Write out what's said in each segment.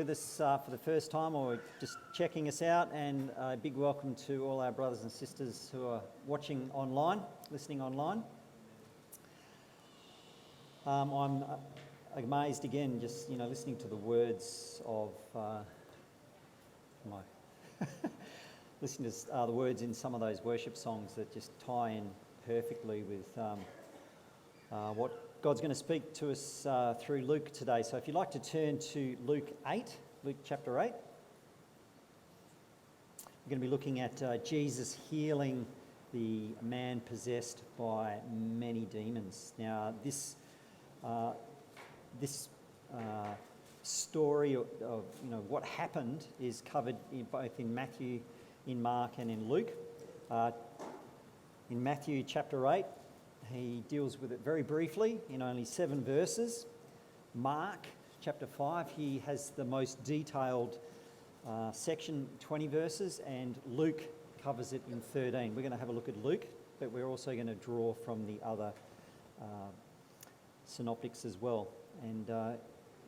with us for the first time or just checking us out, and a big welcome to all our brothers and sisters who are watching online, listening online. I'm amazed again, just listening to the words of listening to the words in some of those worship songs that just tie in perfectly with what God's going to speak to us through Luke today. So if you'd like to turn to Luke chapter 8. We're going to be looking at Jesus healing the man possessed by many demons. Now this story of what happened is covered both in Matthew, in Mark and in Luke. In Matthew chapter 8, he deals with it very briefly in only 7 verses. Mark chapter 5, he has the most detailed section, 20 verses, and Luke covers it in 13. We're going to have a look at Luke, but we're also going to draw from the other synoptics as well. And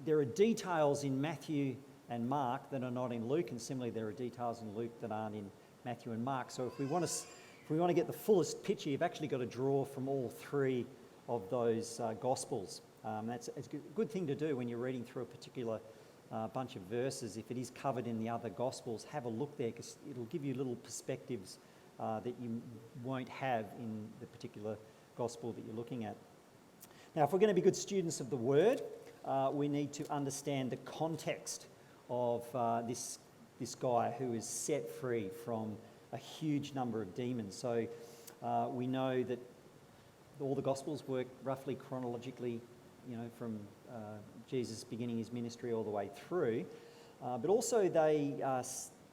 there are details in Matthew and Mark that are not in Luke, and similarly there are details in Luke that aren't in Matthew and Mark. So if we want to get the fullest picture, you've actually got to draw from all 3 of those Gospels. That's a good thing to do when you're reading through a particular bunch of verses. If it is covered in the other Gospels, have a look there, because it'll give you little perspectives that you won't have in the particular Gospel that you're looking at. Now, if we're going to be good students of the Word, we need to understand the context of this guy who is set free from a huge number of demons. So we know that all the Gospels work roughly chronologically, from Jesus beginning his ministry all the way through. But also they are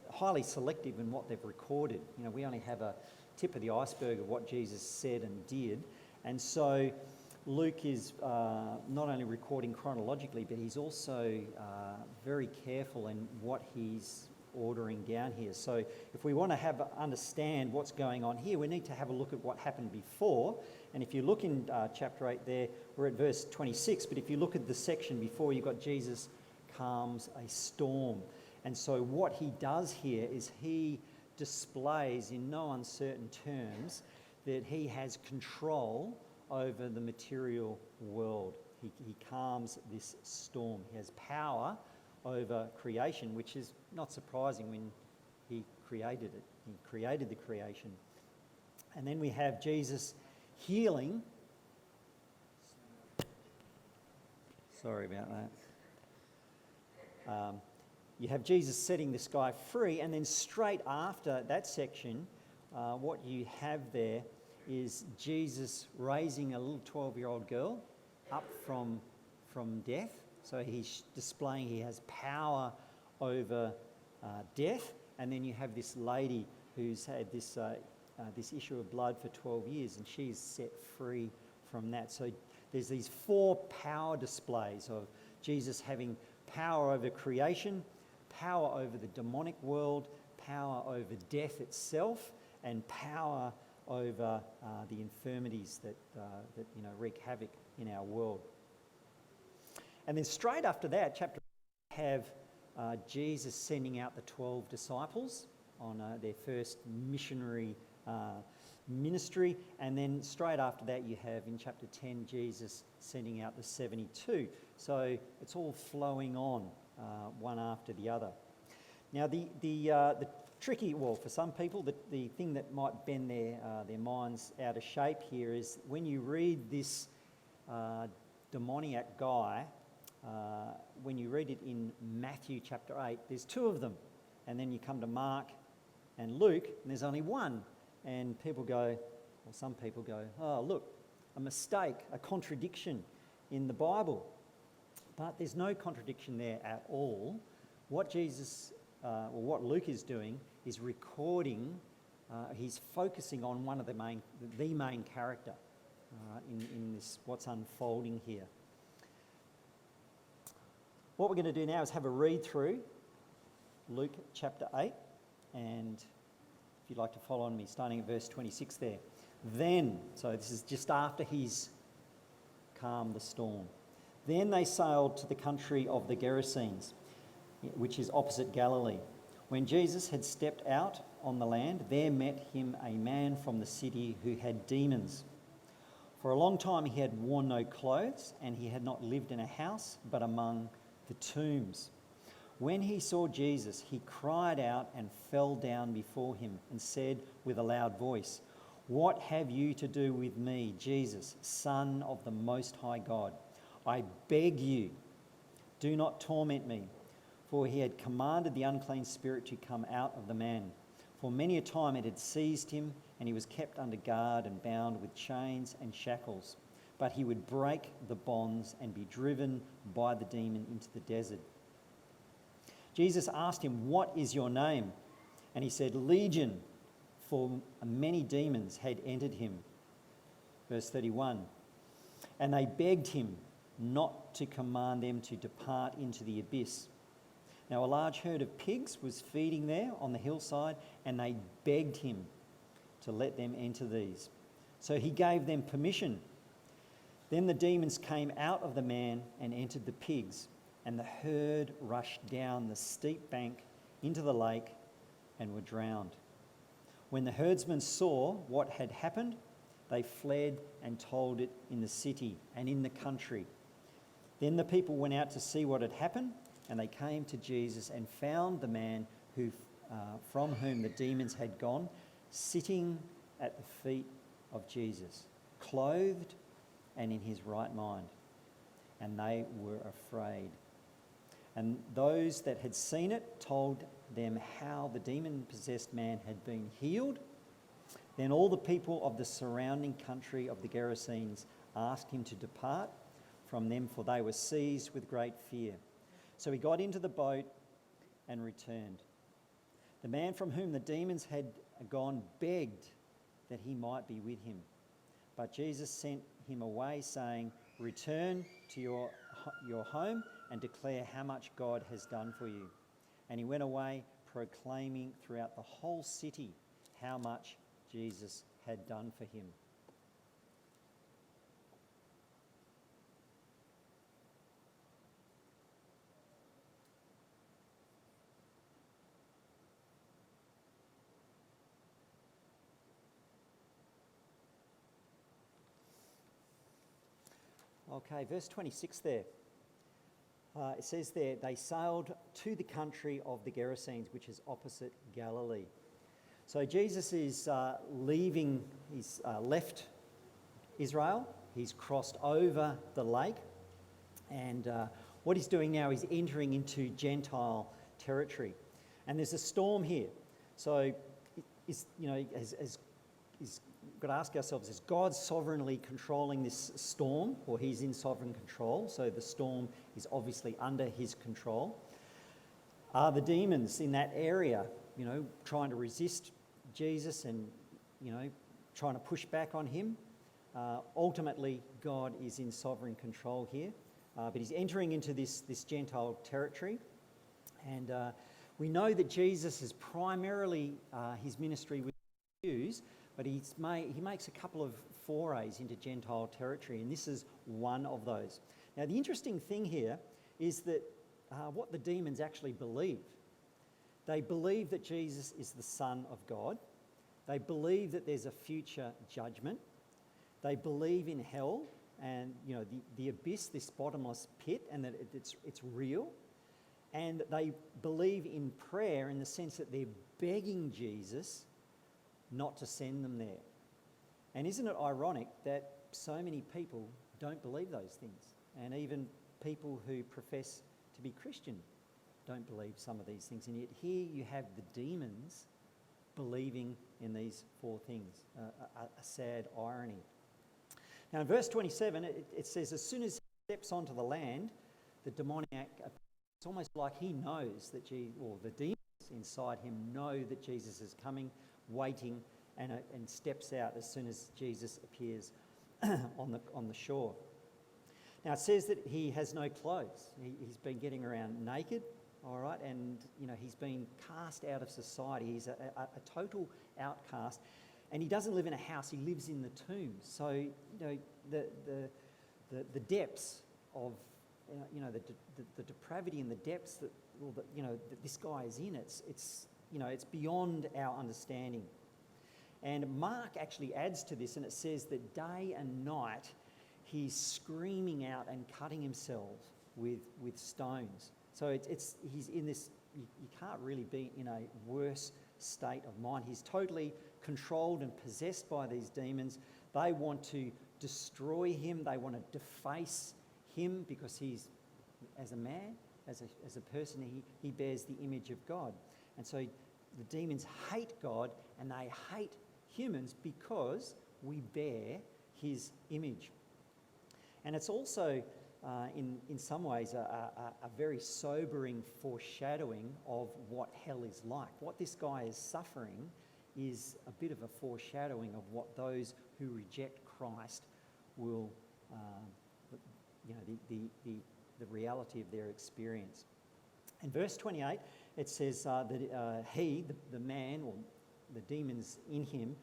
highly selective in what they've recorded. We only have a tip of the iceberg of what Jesus said and did. And so Luke is not only recording chronologically, but he's also very careful in what he's ordering down here. So if we want to understand what's going on here, we need to have a look at what happened before. And if you look in chapter 8 there, we're at verse 26, but if you look at the section before, you've got Jesus calms a storm. And so what he does here is he displays in no uncertain terms that he has control over the material world. He calms this storm. He has power over creation, which is not surprising when he created it. He created the creation. And then we have Jesus healing. Sorry about that. You have Jesus setting this guy free, and then straight after that section, what you have there is Jesus raising a little 12-year-old girl up from death. So he's displaying he has power over death. And then you have this lady who's had this issue of blood for 12 years, and she's set free from that. So there's these 4 power displays of Jesus having power over creation, power over the demonic world, power over death itself, and power over the infirmities that wreak havoc in our world. And then straight after that, chapter have Jesus sending out the 12 disciples on their first missionary ministry. And then straight after that, you have in chapter 10, Jesus sending out the 72. So it's all flowing on one after the other. Now, the tricky, for some people, the thing that might bend their minds out of shape here is when you read this demoniac guy, when you read it in Matthew chapter 8, there's 2 of them. And then you come to Mark and Luke, and there's only 1. And some people go, oh, look, a mistake, a contradiction in the Bible. But there's no contradiction there at all. What what Luke is doing is recording, he's focusing on one of the main character in this, what's unfolding here. What we're going to do now is have a read through Luke chapter 8, and if you'd like to follow on me, starting at verse 26 there. Then, so this is just after he's calmed the storm. Then they sailed to the country of the Gerasenes. which is opposite Galilee. When Jesus had stepped out on the land, there met him a man from the city who had demons. For a long time he had worn no clothes, and he had not lived in a house, but among the tombs. When he saw Jesus, he cried out and fell down before him and said with a loud voice, "What have you to do with me, Jesus, Son of the Most High God? I beg you, do not torment me." For he had commanded the unclean spirit to come out of the man. For many a time it had seized him, and he was kept under guard and bound with chains and shackles. But he would break the bonds and be driven by the demon into the desert. Jesus asked him, "What is your name?" And he said, "Legion," for many demons had entered him. Verse 31. And they begged him not to command them to depart into the abyss. Now a large herd of pigs was feeding there on the hillside, and they begged him to let them enter these. So he gave them permission. Then the demons came out of the man and entered the pigs, and the herd rushed down the steep bank into the lake and were drowned. When the herdsmen saw what had happened, they fled and told it in the city and in the country. Then the people went out to see what had happened, and they came to Jesus and found the man from whom the demons had gone, sitting at the feet of Jesus, clothed and in his right mind. And they were afraid. And those that had seen it told them how the demon-possessed man had been healed. Then all the people of the surrounding country of the Gerasenes asked him to depart from them, for they were seized with great fear. So he got into the boat and returned. The man from whom the demons had gone begged that he might be with him. But Jesus sent him away, saying, "Return to your home and declare how much God has done for you." And he went away, proclaiming throughout the whole city how much Jesus had done for him. Okay, verse 26 there. It says there, they sailed to the country of the Gerasenes, which is opposite Galilee. So Jesus is leaving, he's left Israel, he's crossed over the lake, and what he's doing now is entering into Gentile territory. And there's a storm here. So, he's got to ask ourselves, is God sovereignly controlling this storm, or he's in sovereign control? So the storm is obviously under his control. Are the demons in that area, trying to resist Jesus and, trying to push back on him? Ultimately, God is in sovereign control here, but he's entering into this Gentile territory. And we know that Jesus is primarily his ministry with Jews, but he makes a couple of forays into Gentile territory, and this is one of those. Now, the interesting thing here is that what the demons actually believe. They believe that Jesus is the Son of God. They believe that there's a future judgment. They believe in hell and, the abyss, this bottomless pit, and that it's real. And they believe in prayer in the sense that they're begging Jesus not to send them there. And isn't it ironic that so many people don't believe those things? And even people who profess to be Christian don't believe some of these things. And yet here you have the demons believing in these four things. A sad irony. Now in verse 27, it says, as soon as he steps onto the land, the demoniac, it's almost like he knows that the demons inside him know that Jesus is coming, waiting, and steps out as soon as Jesus appears on the shore. Now it says that he has no clothes. He's been getting around naked, all right, and he's been cast out of society. He's a total outcast, and he doesn't live in a house. He lives in the tombs. So the depths of the depravity and the depths well, that this guy is in. It's beyond our understanding. And Mark actually adds to this, and it says that day and night he's screaming out and cutting himself with stones. So he's in this, you can't really be in a worse state of mind. He's totally controlled and possessed by these demons. They want to destroy him. They want to deface him because he's, as a man, as a person, he bears the image of God. And so the demons hate God and they hate humans because we bear his image. And it's also, in some ways, a very sobering foreshadowing of what hell is like. What this guy is suffering is a bit of a foreshadowing of what those who reject Christ will, the reality of their experience. In verse 28, it says that he, the man, or the demons in him,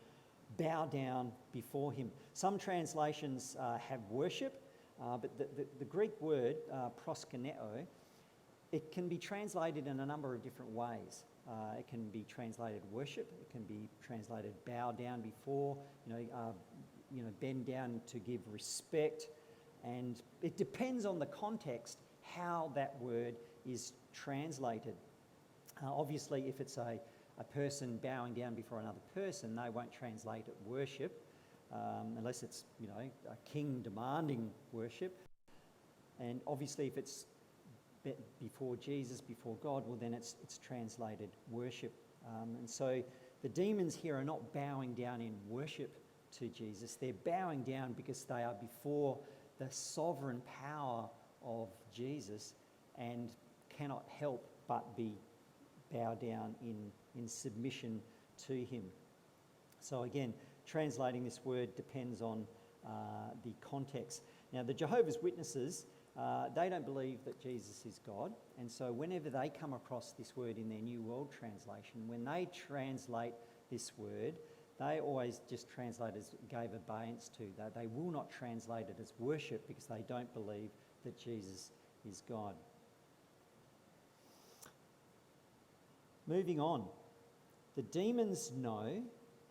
bow down before him. Some translations have worship, but the Greek word, proskuneo, it can be translated in a number of different ways. It can be translated worship, it can be translated bow down before, bend down to give respect, and it depends on the context how that word is translated. Obviously, if it's a person bowing down before another person, they won't translate it worship, unless it's, a king demanding worship. And obviously, if it's before Jesus, before God, well, then it's translated worship. And so the demons here are not bowing down in worship to Jesus. They're bowing down because they are before the sovereign power of Jesus and cannot help but be bow down in submission to him. So again, translating this word depends on the context. Now, the Jehovah's Witnesses, they don't believe that Jesus is God, and so whenever they come across this word in their New World Translation, when they translate this word, they always just translate as gave abeyance to. They will not translate it as worship because they don't believe that Jesus is God. Moving on, the demons know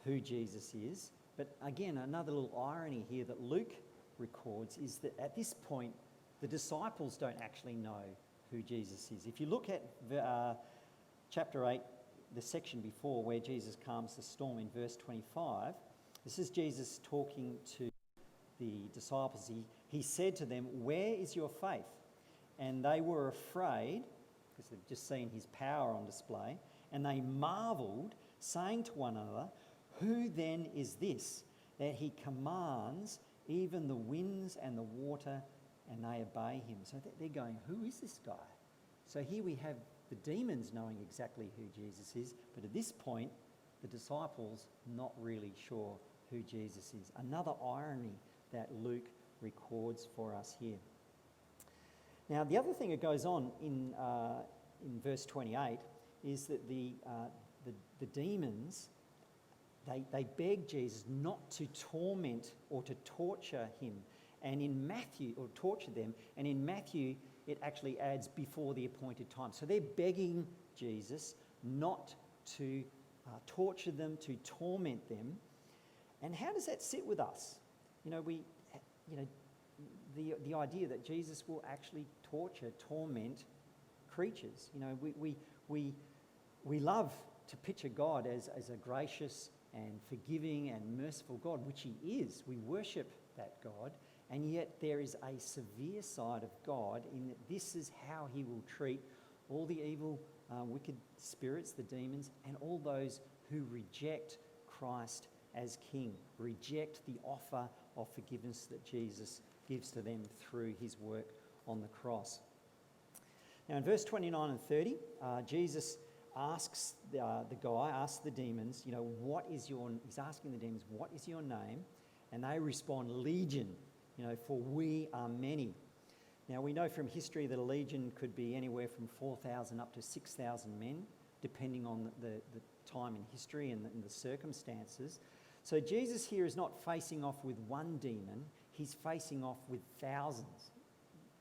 who Jesus is, but again, another little irony here that Luke records is that at this point, the disciples don't actually know who Jesus is. If you look at chapter 8, the section before where Jesus calms the storm in verse 25, this is Jesus talking to the disciples. He said to them, "Where is your faith?" And they were afraid because they've just seen his power on display, and they marvelled, saying to one another, "Who then is this, that he commands even the winds and the water, and they obey him?" So they're going, who is this guy? So here we have the demons knowing exactly who Jesus is, but at this point, the disciples not really sure who Jesus is. Another irony that Luke records for us here. Now, the other thing that goes on in verse 28 is that the demons, they beg Jesus not to torment or to torture him. And in Matthew, or torture them, and in Matthew, it actually adds before the appointed time. So they're begging Jesus not to torture them, to torment them. And how does that sit with us? The idea that Jesus will actually torment creatures. We love to picture God as a gracious and forgiving and merciful God, which he is. We worship that God. And yet there is a severe side of God in that this is how he will treat all the evil, wicked spirits, the demons, and all those who reject Christ as King, reject the offer of forgiveness that Jesus gives to them through his work on the cross. Now in verse 29 and 30, Jesus asks the demons, he's asking the demons, "What is your name?" And they respond, "Legion, for we are many." Now we know from history that a legion could be anywhere from 4,000 up to 6,000 men, depending on the time in history and the circumstances. So Jesus here is not facing off with one demon, he's facing off with thousands.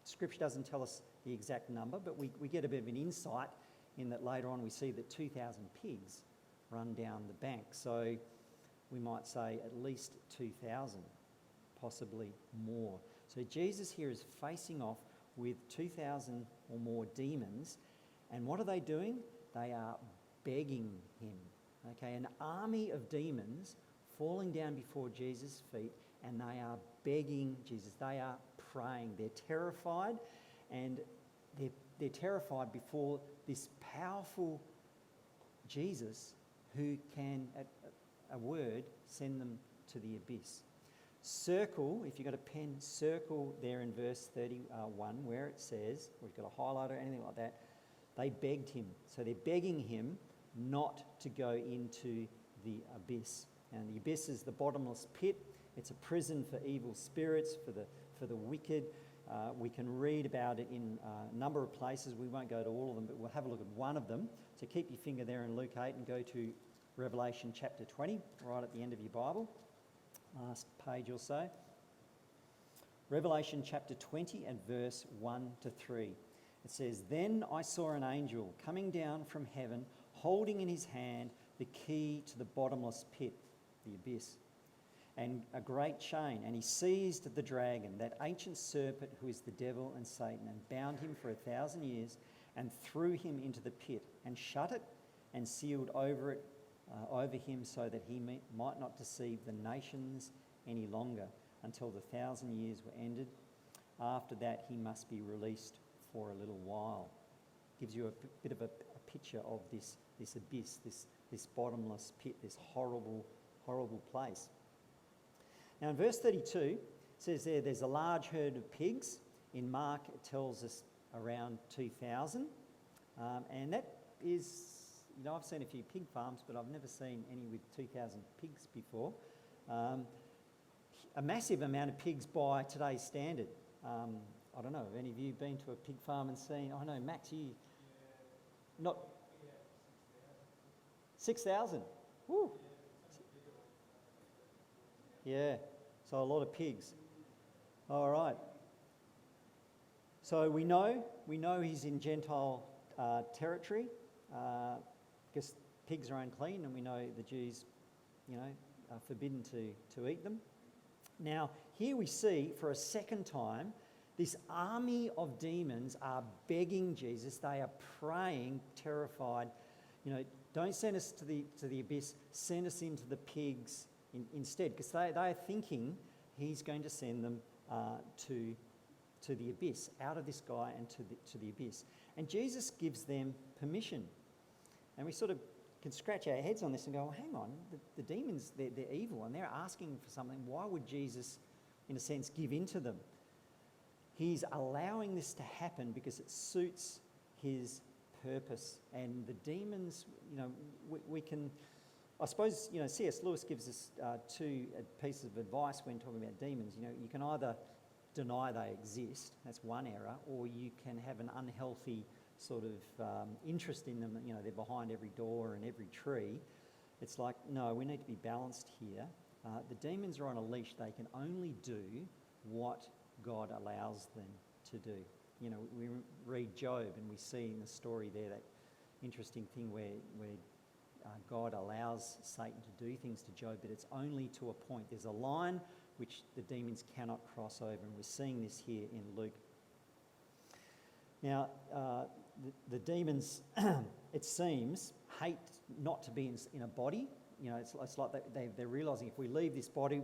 Scripture doesn't tell us the exact number, but we get a bit of an insight in that later on we see that 2,000 pigs run down the bank. So we might say at least 2,000, possibly more. So Jesus here is facing off with 2,000 or more demons. And what are they doing? They are begging him. Okay, an army of demons falling down before Jesus' feet, and they are begging Jesus. They are praying. They're terrified, and they're terrified before this powerful Jesus who can, at a word, send them to the abyss. Circle, if you've got a pen, circle there in verse 31 where it says, or you've got a highlighter or anything like that, they begged him. So they're begging him not to go into the abyss. And the abyss is the bottomless pit. It's a prison for evil spirits, for the wicked. We can read about it in a number of places. We won't go to all of them, but we'll have a look at one of them. So keep your finger there in Luke 8 and go to Revelation chapter 20, right at the end of your Bible. Last page or so. Revelation chapter 20 and verse 1 to 3. It says, "Then I saw an angel coming down from heaven, holding in his hand the key to the bottomless pit," the abyss, "and a great chain. And he seized the dragon, that ancient serpent who is the devil and Satan, and bound him for 1,000 years, and threw him into the pit, and shut it, and sealed over him, so that he might not deceive the nations any longer, until the 1,000 years were ended. After that, he must be released for a little while." Gives you a bit of a picture of this abyss, this bottomless pit, this horrible, horrible place. Now in verse 32, it says there's a large herd of pigs. In Mark, it tells us around 2,000. And that is, I've seen a few pig farms, but I've never seen any with 2,000 pigs before. A massive amount of pigs by today's standard. I don't know, have any of you been to a pig farm and seen, I know, Max, you... Not... 6,000? Woo! Yeah, so a lot of pigs. All right. So we know he's in Gentile territory, because pigs are unclean, and we know the Jews, are forbidden to eat them. Now, here we see, for a second time, this army of demons are begging Jesus. They are praying, terrified, don't send us to the abyss, send us into the pigs instead, because they are thinking he's going to send them to the abyss, out of this guy and to the abyss. And Jesus gives them permission. And we sort of can scratch our heads on this and go, well, hang on, the demons, they're evil, and they're asking for something. Why would Jesus, in a sense, give in to them? He's allowing this to happen because it suits his purpose. And the demons, we can... I suppose, C.S. Lewis gives us two pieces of advice when talking about demons. You can either deny they exist, that's one error, or you can have an unhealthy sort of interest in them. They're behind every door and every tree. It's like, no, we need to be balanced here. The demons are on a leash. They can only do what God allows them to do. We read Job and we see in the story there that interesting thing where God allows Satan to do things to Job, but it's only to a point. There's a line which the demons cannot cross over, and we're seeing this here in Luke. Now, the demons, it seems, hate not to be in a body. It's like they're realising if we leave this body,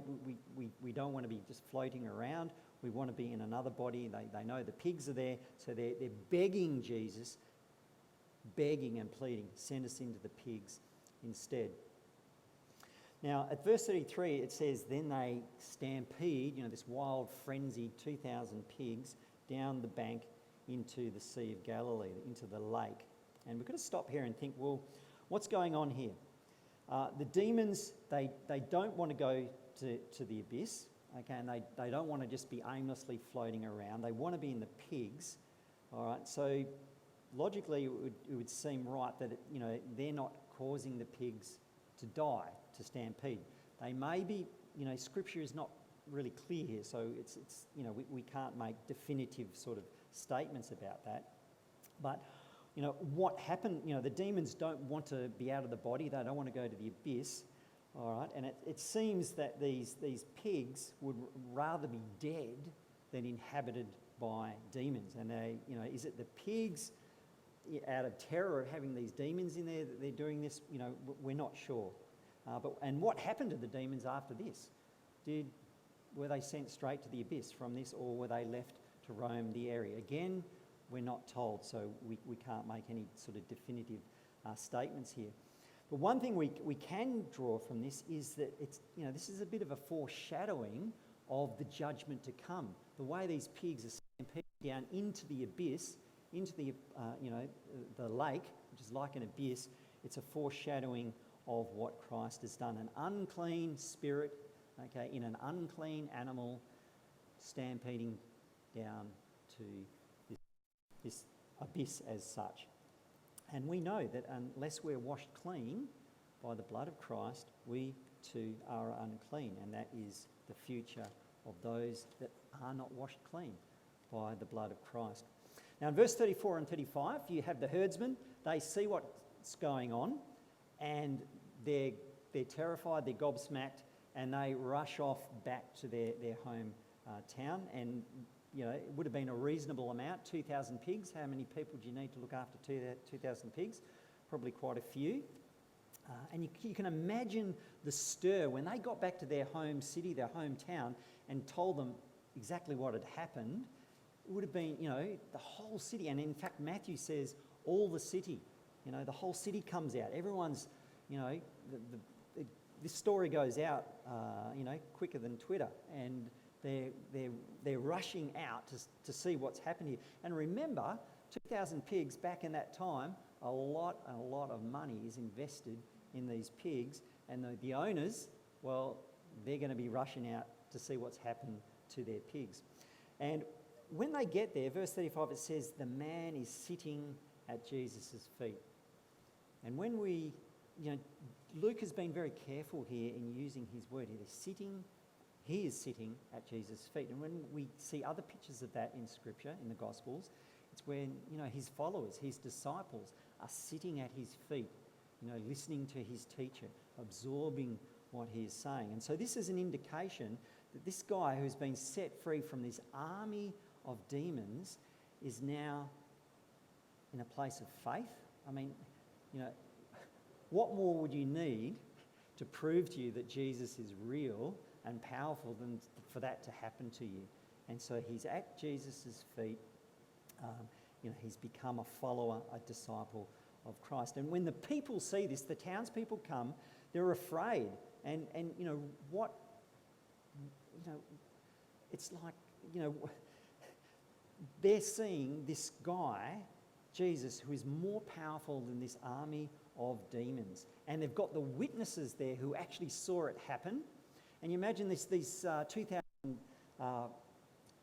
we don't want to be just floating around. We want to be in another body. They know the pigs are there, so they're begging Jesus, begging and pleading, send us into the pigs instead. Now, at verse 33, it says, then they stampede, this wild frenzy, 2,000 pigs, down the bank into the Sea of Galilee, into the lake. And we've got to stop here and think, well, what's going on here? The demons, they don't want to go to the abyss, okay, and they don't want to just be aimlessly floating around. They want to be in the pigs, all right? So logically, it would seem right that, they're not causing the pigs to die, to stampede. They may be, Scripture is not really clear here, so it's we can't make definitive sort of statements about that. But, what happened, the demons don't want to be out of the body. They don't want to go to the abyss, all right? And it seems that these pigs would rather be dead than inhabited by demons. And is it the pigs, out of terror of having these demons in there, that they're doing this? We're not sure. And what happened to the demons after this? Were they sent straight to the abyss from this, or were they left to roam the area? Again, we're not told, so we can't make any sort of definitive statements here. But one thing we can draw from this is that this is a bit of a foreshadowing of the judgment to come. The way these pigs are stampeded down into the abyss, into the lake, which is like an abyss, it's a foreshadowing of what Christ has done. An unclean spirit, in an unclean animal, stampeding down to this abyss as such. And we know that unless we're washed clean by the blood of Christ, we too are unclean, and that is the future of those that are not washed clean by the blood of Christ. Now in verse 34 and 35, you have the herdsmen. They see what's going on, and they're terrified, they're gobsmacked, and they rush off back to their home town. And it would have been a reasonable amount, 2,000 pigs. How many people do you need to look after 2,000 pigs? Probably quite a few. And you can imagine the stir when they got back to their home city, their hometown, and told them exactly what had happened. It would have been, the whole city. And in fact, Matthew says all the city, the whole city comes out. Everyone's, this story goes out, quicker than Twitter. And they're rushing out to see what's happened here. And remember, 2,000 pigs back in that time, a lot of money is invested in these pigs, and the owners, well, they're going to be rushing out to see what's happened to their pigs. And when they get there, verse 35, it says, the man is sitting at Jesus' feet. And when Luke has been very careful here in using his word. He is sitting at Jesus' feet. And when we see other pictures of that in Scripture, in the Gospels, it's when, his followers, his disciples are sitting at his feet, listening to his teacher, absorbing what he is saying. And so this is an indication that this guy who's been set free from this army of demons is now in a place of faith. I mean, what more would you need to prove to you that Jesus is real and powerful than for that to happen to you? And so he's at Jesus' feet. He's become a follower, a disciple of Christ. And when the people see this, the townspeople come, they're afraid. And it's like, they're seeing this guy, Jesus, who is more powerful than this army of demons. And they've got the witnesses there who actually saw it happen. And you imagine these 2,000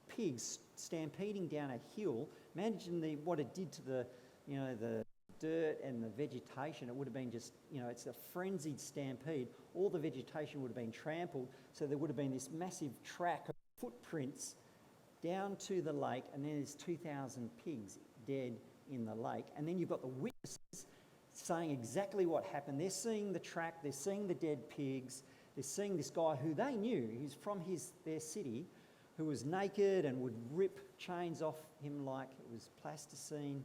pigs stampeding down a hill. Imagine what it did to the dirt and the vegetation. It would have been just, it's a frenzied stampede. All the vegetation would have been trampled. So there would have been this massive track of footprints down to the lake, and then there's 2,000 pigs dead in the lake. And then you've got the witnesses saying exactly what happened. They're seeing the track, they're seeing the dead pigs, they're seeing this guy who they knew, who's from their city, who was naked and would rip chains off him like it was plasticine.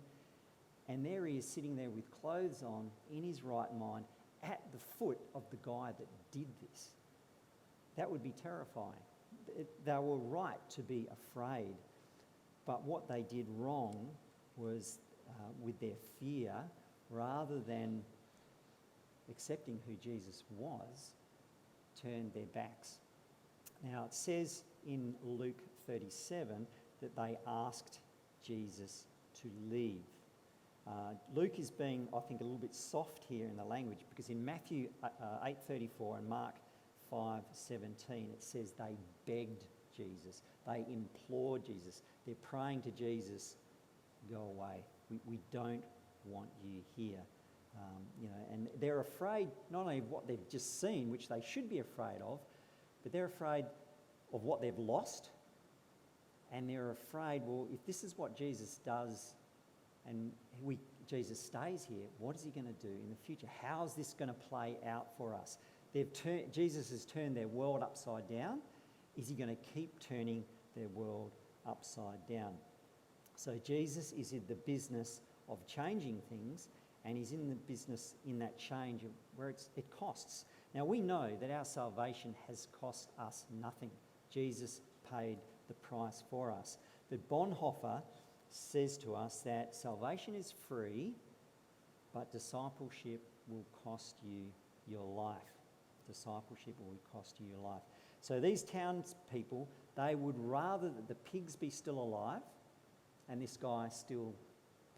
And there he is sitting there with clothes on, in his right mind, at the foot of the guy that did this. That would be terrifying. They were right to be afraid. But what they did wrong was, with their fear, rather than accepting who Jesus was, turned their backs. Now it says in Luke 37 that they asked Jesus to leave. Luke is being, I think, a little bit soft here in the language, because in Matthew 8:34 and Mark 5:17 it says they begged Jesus, they implored Jesus, they're praying to Jesus, go away, we don't want you here. And they're afraid not only of what they've just seen, which they should be afraid of, but they're afraid of what they've lost And they're afraid, well, if this is what Jesus does and Jesus stays here, what is he going to do in the future? How is this going to play out for us? Jesus has turned their world upside down. Is he going to keep turning their world upside down? So Jesus is in the business of changing things, and he's in the business in that change where it costs. Now we know that our salvation has cost us nothing. Jesus paid the price for us. But Bonhoeffer says to us that salvation is free, but discipleship will cost you your life. Discipleship will cost you your life. So these townspeople, they would rather that the pigs be still alive and this guy still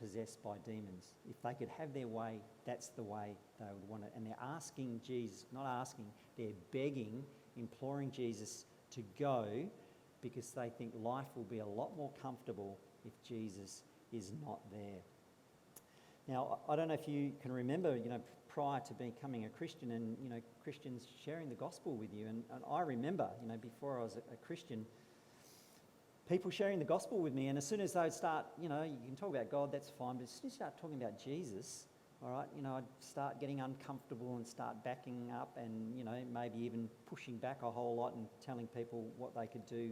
possessed by demons. If they could have their way, that's the way they would want it. And they're asking Jesus, not asking, they're begging, imploring Jesus to go because they think life will be a lot more comfortable if Jesus is not there. Now, I don't know if you can remember, prior to becoming a Christian and, Christians sharing the gospel with you. And I remember, before I was a Christian, people sharing the gospel with me. And as soon as they would start, you can talk about God, that's fine. But as soon as you start talking about Jesus, all right, I'd start getting uncomfortable and start backing up and, maybe even pushing back a whole lot and telling people what they could do,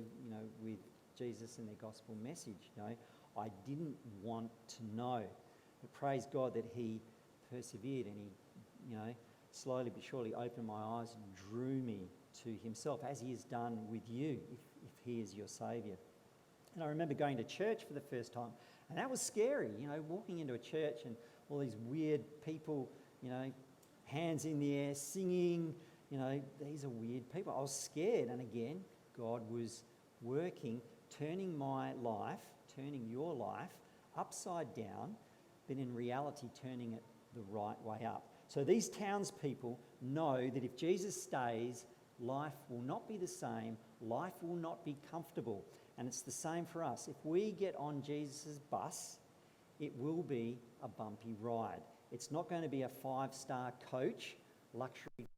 with Jesus and their gospel message. I didn't want to know. But praise God that he persevered and he, slowly but surely opened my eyes and drew me to himself, as he has done with you, if he is your saviour. And I remember going to church for the first time, and that was scary, walking into a church and all these weird people, hands in the air, singing, these are weird people. I was scared, and again, God was working, turning my life, turning your life upside down, but in reality turning it the right way up. So these townspeople know that if Jesus stays, life will not be the same, life will not be comfortable. And it's the same for us. If we get on Jesus' bus, it will be a bumpy ride. It's not going to be a 5-star coach, luxury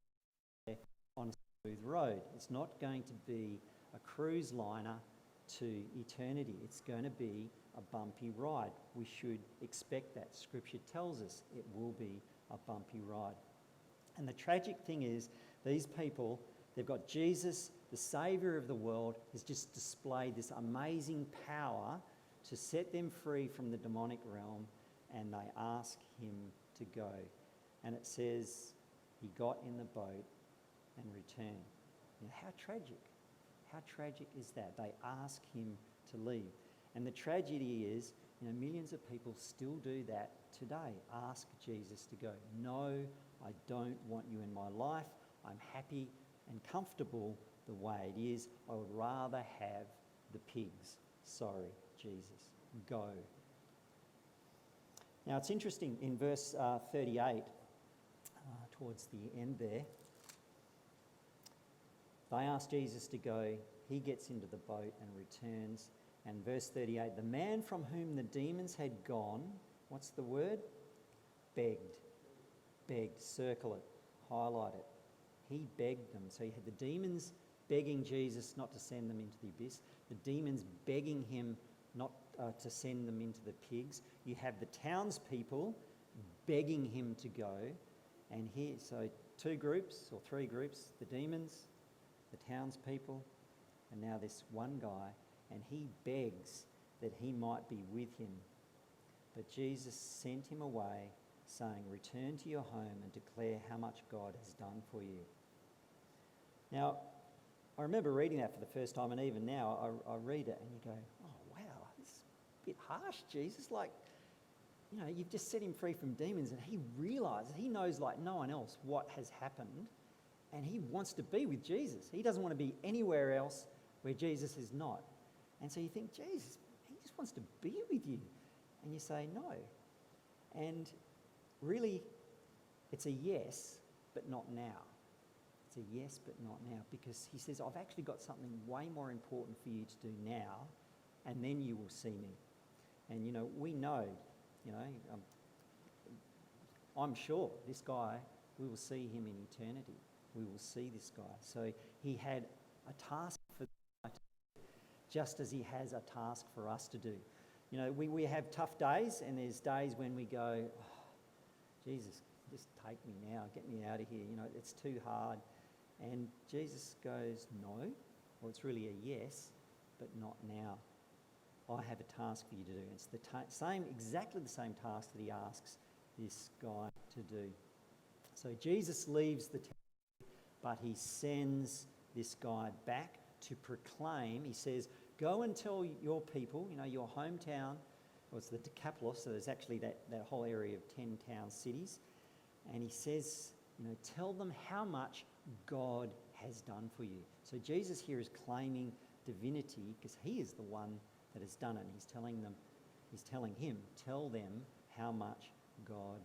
on a smooth road. It's not going to be a cruise liner to eternity. It's going to be a bumpy ride. We should expect that. Scripture tells us it will be a bumpy ride. And the tragic thing is, these people, they've got Jesus, the Saviour of the world, has just displayed this amazing power to set them free from the demonic realm, and they ask him to go. And it says he got in the boat and returned. How tragic. How tragic is that? They ask him to leave. And the tragedy is, millions of people still do that today. Ask Jesus to go. No, I don't want you in my life. I'm happy and comfortable the way it is. I would rather have the pigs. Sorry, Jesus. Go. Now, it's interesting in verse 38, towards the end there, they ask Jesus to go. He gets into the boat and returns. And verse 38, the man from whom the demons had gone, what's the word? Begged. Begged. Circle it. Highlight it. He begged them. So you had the demons begging Jesus not to send them into the abyss. The demons begging him not to send them into the pigs. You have the townspeople begging him to go. And here, so 2 groups or 3 groups, the demons, the townspeople, and now this one guy. And he begs that he might be with him. But Jesus sent him away, saying, return to your home and declare how much God has done for you. Now, I remember reading that for the first time, and even now I read it and you go, oh, wow, it's a bit harsh, Jesus. You've just set him free from demons, and he realises, he knows like no one else what has happened, and he wants to be with Jesus. He doesn't want to be anywhere else where Jesus is not. And so you think, Jesus, he just wants to be with you. And you say, no. And really, it's a yes, but not now. It's a yes, but not now. Because he says, I've actually got something way more important for you to do now, and then you will see me. And, we know, I'm sure this guy, we will see him in eternity. We will see this guy. So he had a task for just as he has a task for us to do. You know, we have tough days, and there's days when we go, oh, Jesus, just take me now, get me out of here. You know, it's too hard. And Jesus goes, no, or it's really a yes, but not now. I have a task for you to do. It's the exactly the same task that he asks this guy to do. So Jesus leaves the town, but he sends this guy back to proclaim. He says, go and tell your people, you know, your hometown, well, it's the Decapolis, so there's actually that whole area of 10 town cities. And he says, you know, tell them how much God has done for you. So Jesus here is claiming divinity because he is the one that has done it. He's telling him, tell them how much God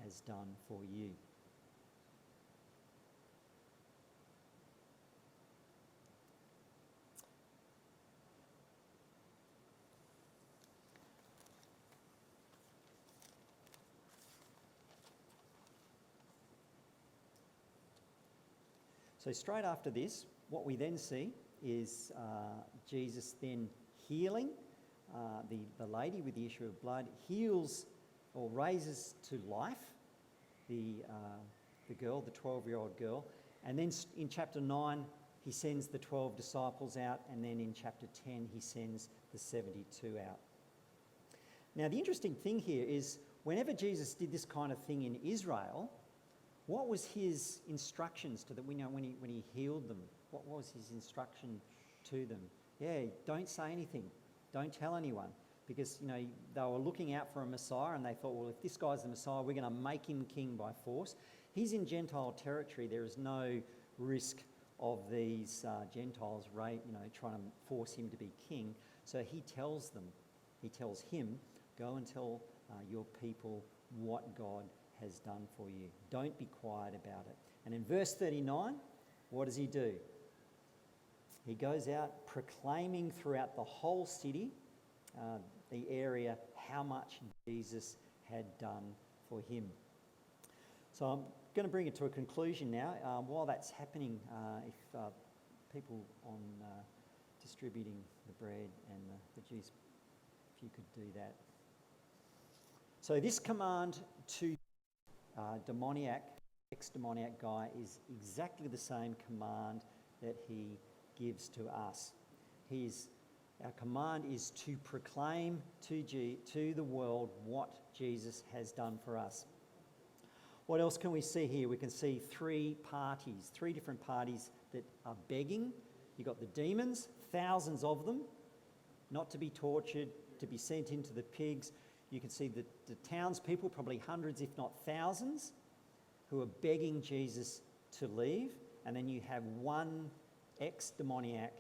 has done for you. So straight after this, what we then see is Jesus then healing the lady with the issue of blood, heals or raises to life the girl, the 12-year-old girl. And then in chapter 9, he sends the 12 disciples out, and then in chapter 10, he sends the 72 out. Now, the interesting thing here is whenever Jesus did this kind of thing in Israel, what was his instructions to them? We know when he healed them, what was his instruction to them? Yeah, don't say anything. Don't tell anyone. Because, you know, they were looking out for a Messiah and they thought, well, if this guy's the Messiah, we're going to make him king by force. He's in Gentile territory. There is no risk of these Gentiles, you know, trying to force him to be king. So he tells him, go and tell your people what God has done for you. Don't be quiet about it. And in verse 39, what does he do? He goes out proclaiming throughout the whole city, the area, how much Jesus had done for him. So I'm going to bring it to a conclusion now. While that's happening, if people on distributing the bread and the juice, if you could do that. So this command to demoniac, ex-demoniac guy is exactly the same command that he gives to us. Our command is to proclaim to the world what Jesus has done for us. What else can we see here? We can see three different parties that are begging. You've got the demons, thousands of them, not to be tortured, to be sent into the pigs. You can see the townspeople, probably hundreds if not thousands, who are begging Jesus to leave. And then you have one ex-demoniac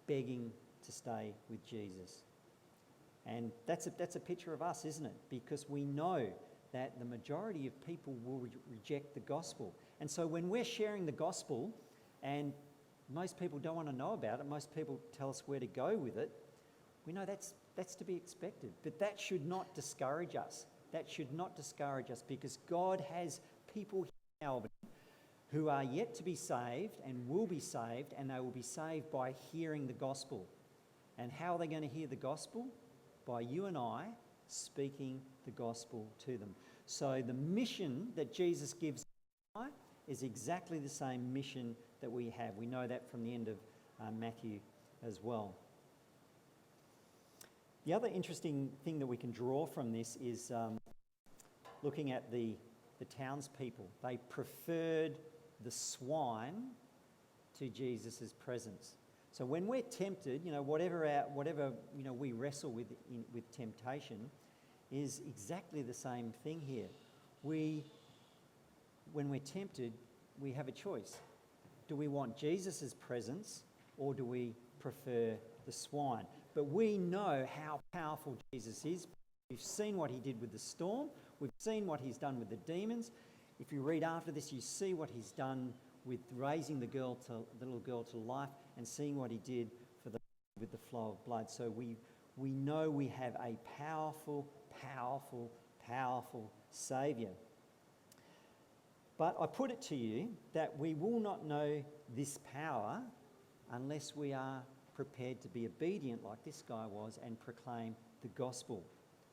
begging to stay with Jesus. And that's a picture of us, isn't it? Because we know that the majority of people will reject the gospel. And so when we're sharing the gospel, and most people don't want to know about it, most people tell us where to go with it, we know that's to be expected. But that should not discourage us. That should not discourage us, because God has people here in Albany who are yet to be saved and will be saved, and they will be saved by hearing the gospel. And how are they going to hear the gospel? By you and I speaking the gospel to them. So the mission that Jesus gives is exactly the same mission that we have. We know that from the end of Matthew as well. The other interesting thing that we can draw from this is looking at the townspeople. They preferred the swine to Jesus' presence. So when we're tempted, you know, whatever we wrestle with temptation, is exactly the same thing here. When we're tempted, we have a choice. Do we want Jesus' presence, or do we prefer the swine? But we know how powerful Jesus is. We've seen what he did with the storm. We've seen what he's done with the demons. If you read after this, you see what he's done with raising the little girl to life, and seeing what he did with the flow of blood. So we know we have a powerful, powerful, powerful Saviour. But I put it to you that we will not know this power unless we are prepared to be obedient like this guy was and proclaim the gospel.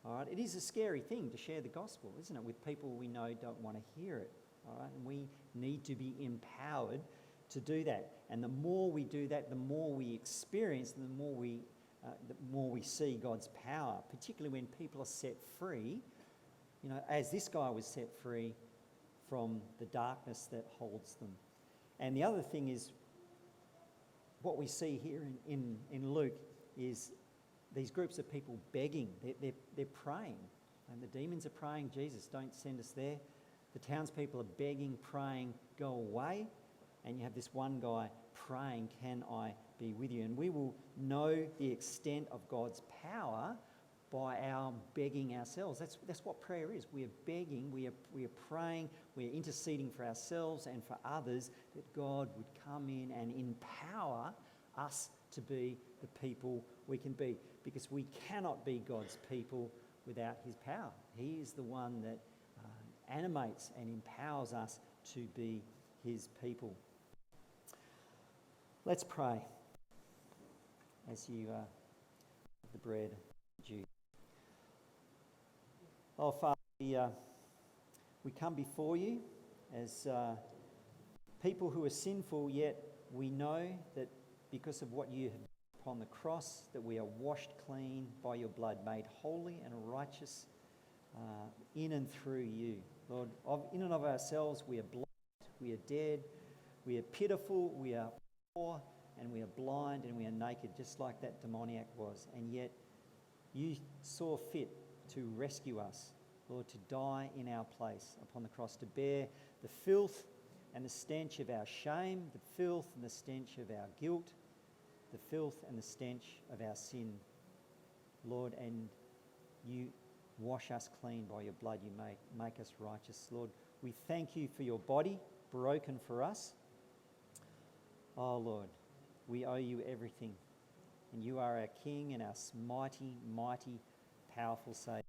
All right, it is a scary thing to share the gospel, isn't it, with people we know don't want to hear it. All right, and we need to be empowered to do that. And the more we do that, the more we experience, and the more we see God's power, particularly when people are set free, you know, as this guy was set free from the darkness that holds them. And the other thing is, what we see here in Luke is these groups of people begging. They're praying. And the demons are praying, Jesus, don't send us there. The townspeople are begging, praying, go away. And you have this one guy praying, can I be with you? And we will know the extent of God's power by our begging ourselves. That's what prayer is. We are begging, we are praying, we are interceding for ourselves and for others that God would come in and empower us to be the people we can be. Because we cannot be God's people without his power. He is the one that animates and empowers us to be his people. Let's pray as you the bread and juice. Oh, Father, we come before you as people who are sinful, yet we know that because of what you have done upon the cross, that we are washed clean by your blood, made holy and righteous in and through you. Lord, in and of ourselves, we are blind, we are dead, we are pitiful, we are poor, and we are blind, and we are naked, just like that demoniac was. And yet, you saw fit to rescue us, Lord, to die in our place upon the cross, to bear the filth and the stench of our shame, the filth and the stench of our guilt, the filth and the stench of our sin, Lord, and you wash us clean by your blood. You make us righteous, Lord. We thank you for your body broken for us. Oh, Lord, we owe you everything, and you are our King and our mighty, mighty, powerful Saviour.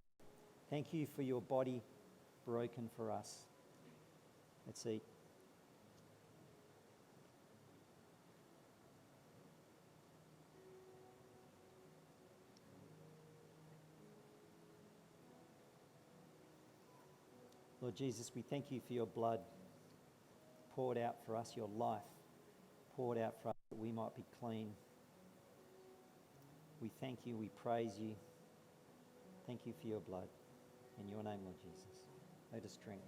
Thank you for your body broken for us. Let's eat. Lord Jesus, we thank you for your blood poured out for us, your life poured out for us that we might be clean. We thank you, we praise you. Thank you for your blood. In your name, Lord Jesus. Let us drink.